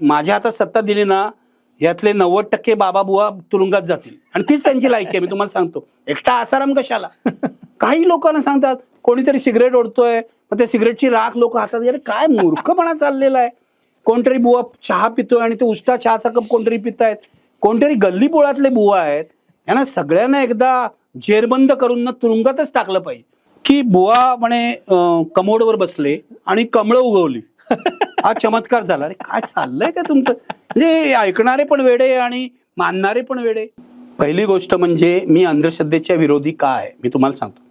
माझ्या हातात सत्ता दिली ना, यातले 90% बाबा बुवा तुरुंगात जातील आणि तीच त्यांची लायकी आहे. मी तुम्हाला सांगतो, एकटा आसाराम कशाला. काही लोकांना सांगतात कोणीतरी सिगरेट ओढतोय, मग त्या सिगरेटची राख लोक हातात, अरे काय मूर्खपणा चाललेला आहे. कोणतरी बुवा चहा पितोय आणि तो उष्टा चहाचा कप कोणतरी पितायत, कोणतरी गल्ली बोळातले बुवा आहेत, यांना सगळ्यांना एकदा जेरबंद करून ना तुरुंगातच टाकलं पाहिजे. की बुवा म्हणे कमोडवर बसले आणि कमळं उगवली, हा चमत्कार झाला. अरे काय चाललंय का तुमचं. म्हणजे ऐकणारे पण वेडे आणि मानणारे पण वेडे. पहिली गोष्ट म्हणजे मी अंधश्रद्धेच्या विरोधी का आहे मी तुम्हाला सांगतो.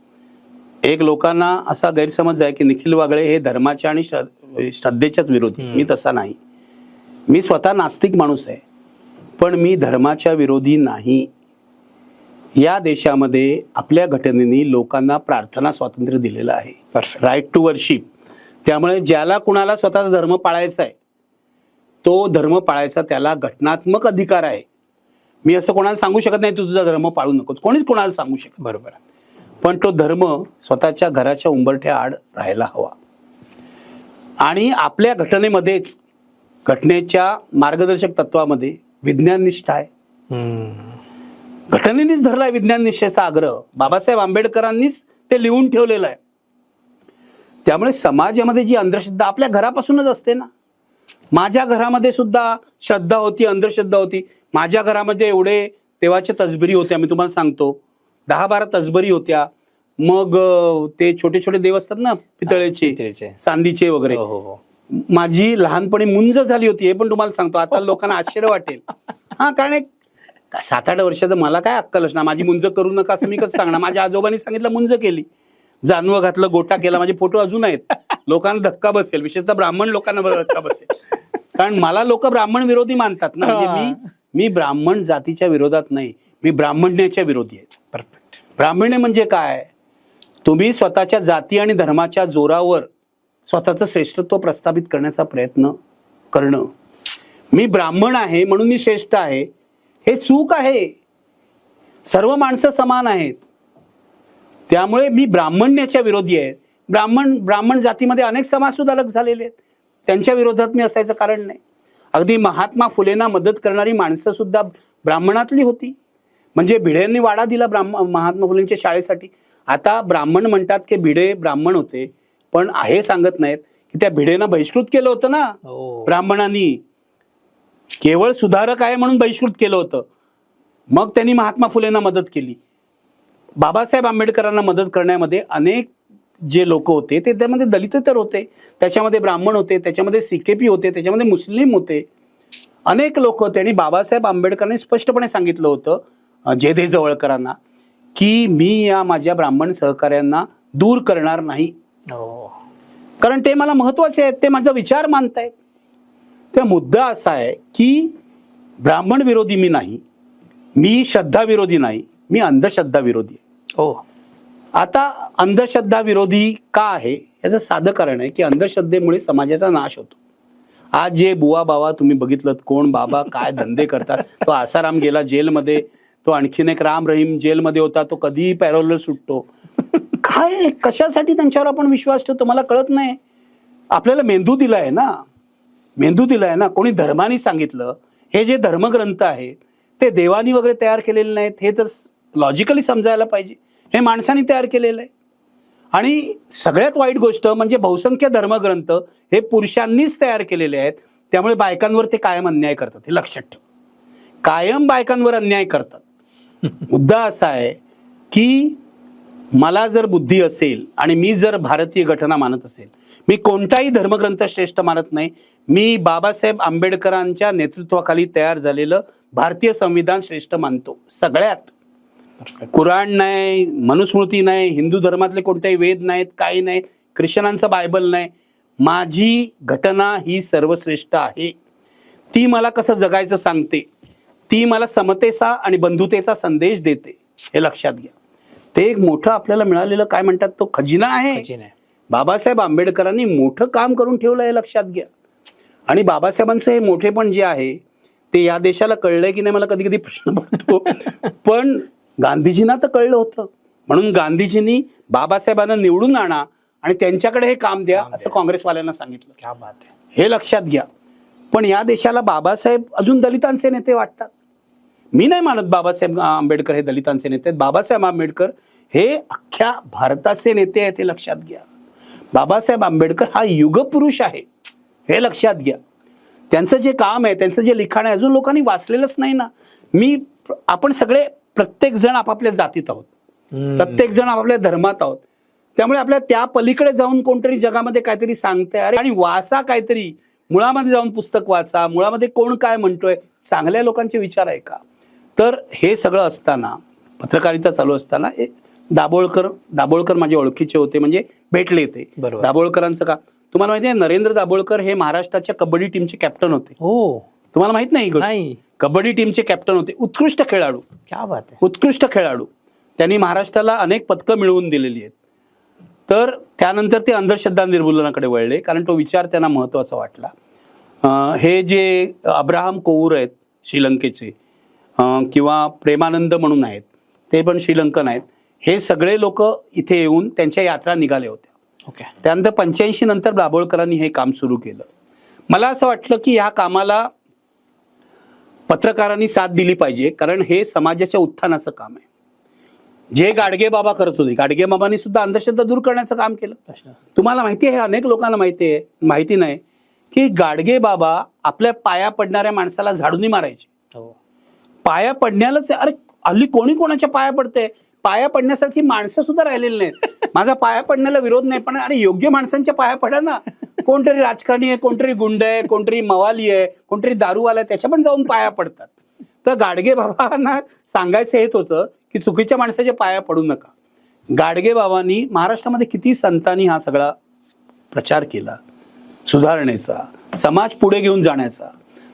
एक लोकांना असा गैरसमज आहे की निखिल वागळे हे धर्माच्या आणि श्रद्धेच्याच विरोधी. मी तसा नाही. मी स्वतः नास्तिक माणूस आहे, पण मी धर्माच्या विरोधी नाही. या देशामध्ये आपल्या घटनेने लोकांना प्रार्थना स्वातंत्र्य दिलेलं आहे, राईट टू वर्शिप. त्यामुळे ज्याला कुणाला स्वतःचा धर्म पाळायचा आहे तो धर्म पाळायचा त्याला घटनात्मक अधिकार आहे. मी असं कोणाला सांगू शकत नाही तू तुझा धर्म पाळू नकोस, कोणीच कोणाला सांगू शकत. बरोबर. पण तो धर्म स्वतःच्या घराच्या उंबरठ्या आड राहायला हवा. आणि आपल्या घटनेमध्येच, घटनेच्या मार्गदर्शक तत्वामध्ये विज्ञान निष्ठा आहे. घटनेनेच धरलाय विज्ञान निष्ठेचा आग्रह. बाबासाहेब आंबेडकरांनीच ते लिहून ठेवलेलं आहे. त्यामुळे समाजामध्ये जी अंधश्रद्धा आपल्या घरापासूनच असते ना. माझ्या घरामध्ये सुद्धा श्रद्धा होती, अंधश्रद्धा होती. माझ्या घरामध्ये एवढे देवाच्या तसबिरी होत्या, मी तुम्हाला सांगतो 10-12 तसबरी होत्या. मग ते छोटे छोटे देव असतात ना, पितळेचे, चांदीचे वगैरे. माझी लहानपणी मुंज झाली होती, हे पण तुम्हाला सांगतो. आता लोकांना आश्चर्य वाटेल. हा, कारण एक 7-8 वर्षाचं मला काय अक्कल असणार. माझी मुंज करू नका असं मी कसं सांगणार. माझ्या आजोबांनी सांगितलं, मुंज केली, जानवं घातलं, गोटा केला. माझे फोटो अजून आहेत. लोकांना धक्का बसेल, विशेषतः ब्राह्मण लोकांना धक्का बसेल, कारण मला लोक ब्राह्मण विरोधी मानतात ना. म्हणजे मी ब्राह्मण जातीच्या विरोधात नाही, मी ब्राह्मण्याच्या विरोधी आहे. परफेक्ट. ब्राह्मण्य म्हणजे काय, तुम्ही स्वतःच्या जाती आणि धर्माच्या जोरावर स्वतःचं श्रेष्ठत्व प्रस्थापित करण्याचा प्रयत्न करणं. मी ब्राह्मण आहे म्हणून मी श्रेष्ठ आहे, हे चूक आहे. सर्व माणसं समान आहेत. त्यामुळे मी ब्राह्मण्याच्या विरोधी आहे. ब्राह्मण जातीमध्ये अनेक समाज सुद्धा अलग झालेले आहेत, त्यांच्या विरोधात मी असायचं कारण नाही. अगदी महात्मा फुलेंना मदत करणारी माणसं सुद्धा ब्राह्मणातली होती. म्हणजे भिडेंनी वाडा दिला महात्मा फुलेंच्या शाळेसाठी. आता ब्राह्मण म्हणतात की भिडे ब्राह्मण होते, पण हे सांगत नाहीत की त्या भिडेनं बहिष्कृत केलं होतं ना ब्राह्मणांनी. केवळ सुधारक आहे म्हणून बहिष्कृत केलं होतं. मग त्यांनी महात्मा फुलेंना मदत केली. बाबासाहेब आंबेडकरांना मदत करण्यामध्ये अनेक जे लोक होते ते त्यामध्ये दलित तर होते, त्याच्यामध्ये ब्राह्मण होते, त्याच्यामध्ये CKP होते, त्याच्यामध्ये मुस्लिम होते, अनेक लोक होते. आणि बाबासाहेब आंबेडकरांनी स्पष्टपणे सांगितलं होतं जेधे जवळकरांना की मी या माझ्या ब्राह्मण सहकार्यांना दूर करणार नाही, कारण ते मला महत्वाचे आहेत, ते माझा विचार मानतायत. त्या मुद्दा असा आहे की ब्राह्मण विरोधी मी नाही, मी श्रद्धा विरोधी नाही, मी अंधश्रद्धा विरोधी आहे. आता अंधश्रद्धा विरोधी का आहे याचं साधं कारण आहे की अंधश्रद्धेमुळे समाजाचा नाश होतो. आज जे बुवा बाबा तुम्ही बघितलं, कोण बाबा काय धंदे करतात. तो आसाराम गेला जेलमध्ये, तो आणखीन एक राम रहीम जेलमध्ये होता, तो कधीही पॅरोलर सुटतो. काय कशासाठी त्यांच्यावर आपण विश्वास ठेवतो मला कळत नाही. आपल्याला मेंदू दिलाय ना, मेंदू दिलाय ना. कोणी धर्मानी सांगितलं. हे जे धर्मग्रंथ आहेत ते देवानी वगैरे तयार केलेले नाहीत, हे तर लॉजिकली समजायला पाहिजे. हे माणसाने तयार केलेलं आहे. आणि सगळ्यात वाईट गोष्ट म्हणजे बहुसंख्य धर्मग्रंथ हे पुरुषांनीच तयार केलेले आहेत. त्यामुळे बायकांवर ते कायम अन्याय करतात, हे लक्षात ठेव. कायम बायकांवर अन्याय करतात. मुद्दा असा आहे की मला जर बुद्धी असेल आणि मी जर भारतीय घटना मानत असेल, मी कोणताही धर्मग्रंथ श्रेष्ठ मानत नाही. मी बाबासाहेब आंबेडकरांच्या नेतृत्वाखाली तयार झालेलं भारतीय संविधान श्रेष्ठ मानतो. सगळ्यात कुराण नाही, मनुस्मृती नाही, हिंदू धर्मातले कोणतेही वेद नाहीत, काही नाही, ख्रिश्चनांचं बायबल नाही. माझी घटना ही सर्वश्रेष्ठ आहे. ती मला कसं जगायचं सांगते, ती मला समतेचा आणि बंधुतेचा संदेश देते, हे लक्षात घ्या. ते एक मोठं आपल्याला मिळालेलं काय म्हणतात तो खजिना आहे. बाबासाहेब आंबेडकरांनी मोठं काम करून ठेवलं, हे लक्षात घ्या. आणि बाबासाहेबांचं हे मोठेपण जे आहे ते या देशाला कळलंय की नाही मला कधी कधी प्रश्न पडतो. पण गांधीजींना तर कळलं होतं, म्हणून गांधीजींनी बाबासाहेबांना निवडून आणा आणि त्यांच्याकडे हे काम द्या असं काँग्रेसवाल्यांना सांगितलं. क्या बात आहे. हे लक्षात घ्या. पण या देशाला बाबासाहेब अजून दलितांचे नेते वाटतात. मी नाही मानत बाबासाहेब आंबेडकर हे दलितांचे नेते आहेत. बाबासाहेब आंबेडकर हे अख्ख्या भारताचे नेते आहेत, हे लक्षात घ्या. बाबासाहेब आंबेडकर हा युगपुरुष आहे, हे लक्षात घ्या. त्यांचं जे काम आहे, त्यांचं जे लिखाण आहे, अजून लोकांनी वाचलेलंच नाही ना. आपण सगळे प्रत्येक जण आपापल्या जातीत आहोत, प्रत्येक जण आपापल्या धर्मात आहोत. त्यामुळे आपल्या त्या पलीकडे जाऊन कोणतरी जगामध्ये काहीतरी सांगतंय, अरे आणि वाचा काहीतरी, मुळामध्ये जाऊन पुस्तक वाचा, मुळामध्ये कोण काय म्हणतोय, चांगल्या लोकांचे विचार आहे का. तर हे सगळं असताना, पत्रकारिता चालू असताना दाभोळकर माझे ओळखीचे होते, म्हणजे भेटले ते. दाभोळकरांचं का तुम्हाला माहिती आहे, नरेंद्र दाभोळकर हे महाराष्ट्राच्या कबड्डी टीमचे कॅप्टन होते. हो, तुम्हाला माहित नाही? कबड्डी टीमचे कॅप्टन होते, उत्कृष्ट खेळाडू. क्या बात आहे. उत्कृष्ट खेळाडू. त्यांनी महाराष्ट्राला अनेक पदकं मिळवून दिलेली आहेत. तर त्यानंतर ते अंधश्रद्धा निर्मूलनाकडे वळले, कारण तो विचार त्यांना महत्वाचा वाटला. हे जे अब्राहम कोवूर आहेत श्रीलंकेचे, किंवा प्रेमानंद म्हणून आहेत, ते पण श्रीलंकन आहेत. हे सगळे लोक इथे येऊन त्यांच्या यात्रा निघाले होत्या. त्यानंतर 85 नंतर दाभोळकरांनी हे काम सुरू केलं. मला असं वाटलं की ह्या कामाला पत्रकारांनी साथ दिली पाहिजे, कारण हे समाजाच्या उत्थानाचं काम आहे. जे गाडगे बाबा करत होते, गाडगे बाबांनी सुद्धा अंधश्रद्धा दूर करण्याचं काम केलं. तुम्हाला माहिती आहे, अनेक लोकांना माहिती नाही की गाडगे बाबा आपल्या पाया पडणाऱ्या माणसाला झाडून मारायचे. पाया पडण्यालाच, अरे हल्ली कोणी कोणाच्या पाया पडते, पाया पडण्यासारखी माणसं सुद्धा राहिलेली नाहीत. माझा पाया पडण्याला विरोध नाही, पण अरे योग्य माणसांच्या पाया पडा ना. कोणतरी राजकारणी आहे, कोणतरी गुंड आहे, कोणतरी मवाली आहे, कोणतरी दारूवाला आहे, त्याच्या पण जाऊन पाया पडतात. तर गाडगे बाबांना सांगायचं हेच होतं की चुकीच्या माणसाच्या पाया पडू नका. गाडगे बाबांनी महाराष्ट्रामध्ये किती संतांनी हा सगळा प्रचार केला, सुधारणेचा, समाज पुढे घेऊन जाण्याचा.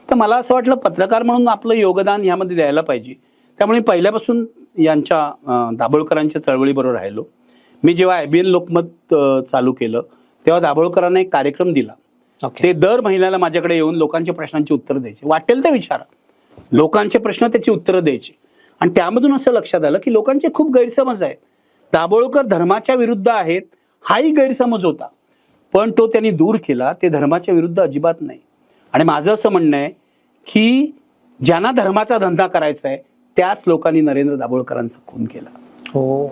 तर मला असं वाटलं पत्रकार म्हणून आपलं योगदान ह्यामध्ये द्यायला पाहिजे. त्यामुळे पहिल्यापासून यांच्या दाभोळकरांच्या चळवळीबरोबर राहिलो. मी जेव्हा IBN लोकमत चालू केलं तेव्हा दाभोळकरांना एक कार्यक्रम दिला. ते दर महिन्याला माझ्याकडे येऊन लोकांच्या प्रश्नांची उत्तरं द्यायचे. वाटेल ते विचारा, लोकांचे प्रश्न त्याची उत्तरं द्यायची. आणि त्यामधून असं लक्षात आलं की लोकांचे खूप गैरसमज आहे. दाभोळकर धर्माच्या विरुद्ध आहेत हाही गैरसमज होता, पण तो त्यांनी दूर केला. ते धर्माच्या विरुद्ध अजिबात नाही. आणि माझं असं म्हणणं आहे की ज्यांना धर्माचा धंदा करायचा आहे त्याच लोकांनी नरेंद्र दाभोळकरांचा खून केला. हो,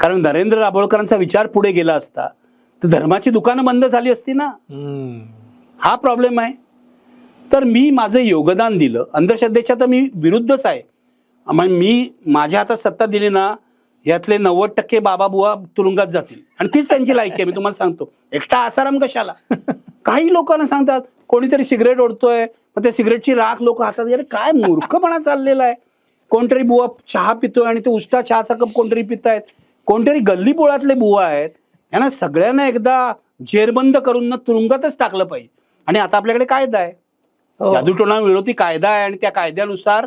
कारण नरेंद्र दाभोळकरांचा विचार पुढे गेला असता तर धर्माची दुकानं बंद झाली असती ना. हा प्रॉब्लेम आहे. तर मी माझं योगदान दिलं. अंधश्रद्धेच्या तर मी विरुद्धच आहे. मी माझ्या हातात सत्ता दिली ना, यातले 90% बाबा बुवा तुरुंगात जातील, आणि तीच त्यांची लायकी आहे. मी तुम्हाला सांगतो, एकटा आसाराम कशाला. काही लोकांना सांगतात कोणीतरी सिगरेट ओढतोय, मग त्या सिगरेटची राख लोक हातात, अरे काय मूर्खपणा चाललेला आहे. कोणतरी बुवा चहा पितोय आणि ते उष्टा चहाचा कप कोणतरी पितायत, कोणतरी गल्ली बोळातले बुवा आहेत. यांना सगळ्यांना एकदा जेरबंद करून ना तुरुंगातच टाकलं पाहिजे. आणि आता आपल्याकडे कायदा आहे, जादूटोणा विरोधी कायदा आहे, आणि त्या कायद्यानुसार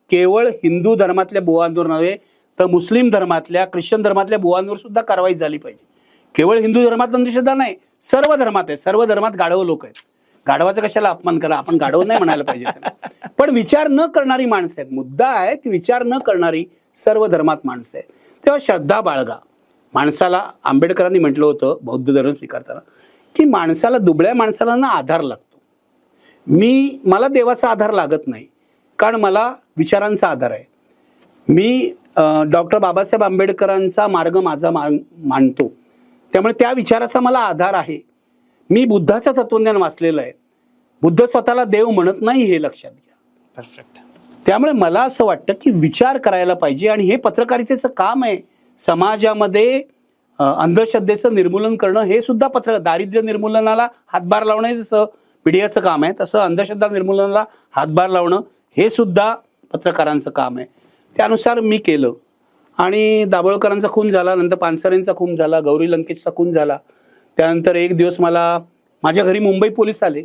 केवळ हिंदू धर्मातल्या बुवांवर नव्हे तर मुस्लिम धर्मातल्या, ख्रिश्चन धर्मातल्या बुवांवर सुद्धा कारवाई झाली पाहिजे. केवळ हिंदू धर्मात अंधश्रद्धा नाही, सर्व धर्मात आहे. सर्व धर्मात गाढव लोक आहेत. गाढवाचा कशाला अपमान करा, आपण गाढव नाही म्हणायला पाहिजे. पण विचार न करणारी माणसं आहेत. मुद्दा आहे की विचार न करणारी सर्व धर्मात माणसं आहेत. तेव्हा श्रद्धा बाळगा. माणसाला आंबेडकरांनी म्हटलं होतं बौद्ध धर्म स्वीकारताना की माणसाला, दुबळ्या माणसाला ना आधार लागतो. मला देवाचा आधार लागत नाही, कारण मला विचारांचा आधार आहे. मी डॉक्टर बाबासाहेब आंबेडकरांचा मार्ग माझा मानतो, त्यामुळे त्या विचाराचा मला आधार आहे. मी बुद्धाचं तत्वज्ञान वाचलेलं आहे. बुद्ध स्वतःला देव म्हणत नाही, हे लक्षात घ्या. परफेक्ट. त्यामुळे मला असं वाटतं की विचार करायला पाहिजे, आणि हे पत्रकारितेचं काम आहे. समाजामध्ये अंधश्रद्धेचं निर्मूलन करणं हे सुद्धा दारिद्र्य निर्मूलनाला हातभार लावणं जसं पिढीचं काम आहे, तसं अंधश्रद्धा निर्मूलनाला हातभार लावणं हे सुद्धा पत्रकारांचं काम आहे. त्यानुसार मी केलं. आणि दाभोळकरांचा खून झाला, नंतर पानसरेंचा खून झाला, गौरी लंकेशचा खून झाला. त्यानंतर एक दिवस माझ्या घरी मुंबई पोलीस आले.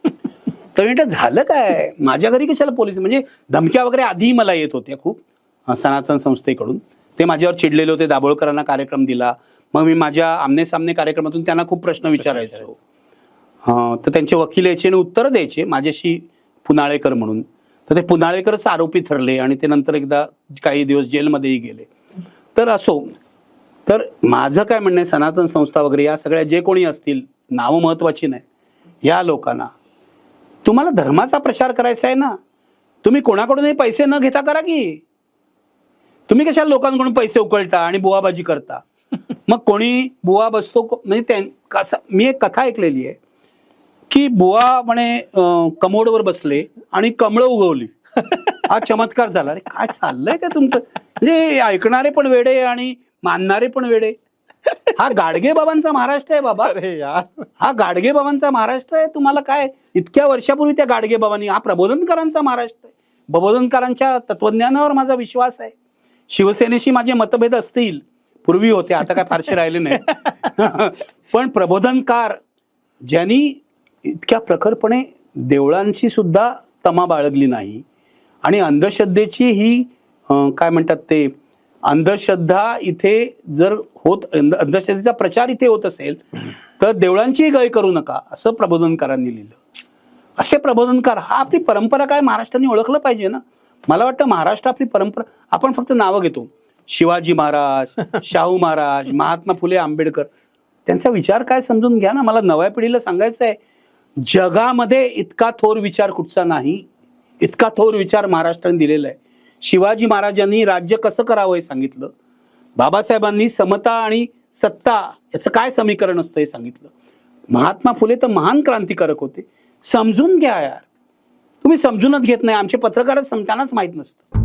तर म्हटलं झालं काय, माझ्या घरी कशाला पोलीस, म्हणजे धमक्या वगैरे आधी मला येत होत्या खूप सनातन संस्थेकडून. ते माझ्यावर चिडलेले होते. दाभोळकरांना कार्यक्रम दिला, मग मी माझ्या आमने सामने कार्यक्रमातून त्यांना खूप प्रश्न विचारायचो. तर त्यांचे वकील यायचे आणि उत्तरं द्यायचे माझ्याशी, पुनाळेकर म्हणून. तर ते पुनाळेकरच आरोपी ठरले, आणि ते नंतर एकदा काही दिवस जेलमध्येही गेले. तर असो, तर माझं काय म्हणणं आहे, सनातन संस्था वगैरे या सगळ्या जे कोणी असतील, नावं महत्त्वाची नाही, या लोकांना तुम्हाला धर्माचा प्रचार करायचा आहे ना, तुम्ही कोणाकडूनही पैसे न घेता करा की. तुम्ही कशाला लोकांकडून पैसे उकळता आणि बुवाबाजी करता. मग कोणी बुवा बसतो म्हणजे मी एक कथा ऐकलेली आहे की बुवा म्हणे कमोडवर बसले आणि कमळं उगवली. हा चमत्कार झाला. अरे काय चाललंय का तुमचं, म्हणजे ऐकणारे पण वेडे आणि मानणारे पण वेडे. हा गाडगे बाबांचा महाराष्ट्र आहे बाबा. अरे यार, हा गाडगे बाबांचा महाराष्ट्र आहे. तुम्हाला काय इतक्या वर्षापूर्वी त्या गाडगे बाबांनी, हा प्रबोधनकारांचा महाराष्ट्र आहे. प्रबोधनकारांच्या तत्वज्ञानावर माझा विश्वास आहे. शिवसेनेशी माझे मतभेद असतील, पूर्वी होते, आता काय फारसे राहिले नाही. पण प्रबोधनकार ज्यांनी इतक्या प्रखरपणे देवळांची सुद्धा तमा बाळगली नाही आणि अंधश्रद्धेची ही काय म्हणतात ते, अंधश्रद्धा इथे जर अंधश्रद्धेचा प्रचार इथे होत असेल तर देवळांचीही गय करू नका असं प्रबोधनकारांनी लिहिलं. असे प्रबोधनकार, हा आपली परंपरा काय महाराष्ट्राने ओळखलं पाहिजे ना. मला वाटतं महाराष्ट्र आपली परंपरा, आपण फक्त नावं घेतो, शिवाजी महाराज, शाहू महाराज, महात्मा फुले आंबेडकर, त्यांचा विचार काय समजून घ्या ना. मला नव्या पिढीला सांगायचं आहे, जगामध्ये इतका थोर विचार कुठचा नाही, इतका थोर विचार महाराष्ट्राने दिलेला आहे. शिवाजी महाराजांनी राज्य कसं करावं हे सांगितलं. बाबासाहेबांनी समता आणि सत्ता याचं काय समीकरण असतं हे सांगितलं. महात्मा फुले तर महान क्रांतिकारक होते. समजून घ्या यार. तुम्ही समजूनच घेत नाही. आमचे पत्रकारच त्यांनाच माहीत नसतं.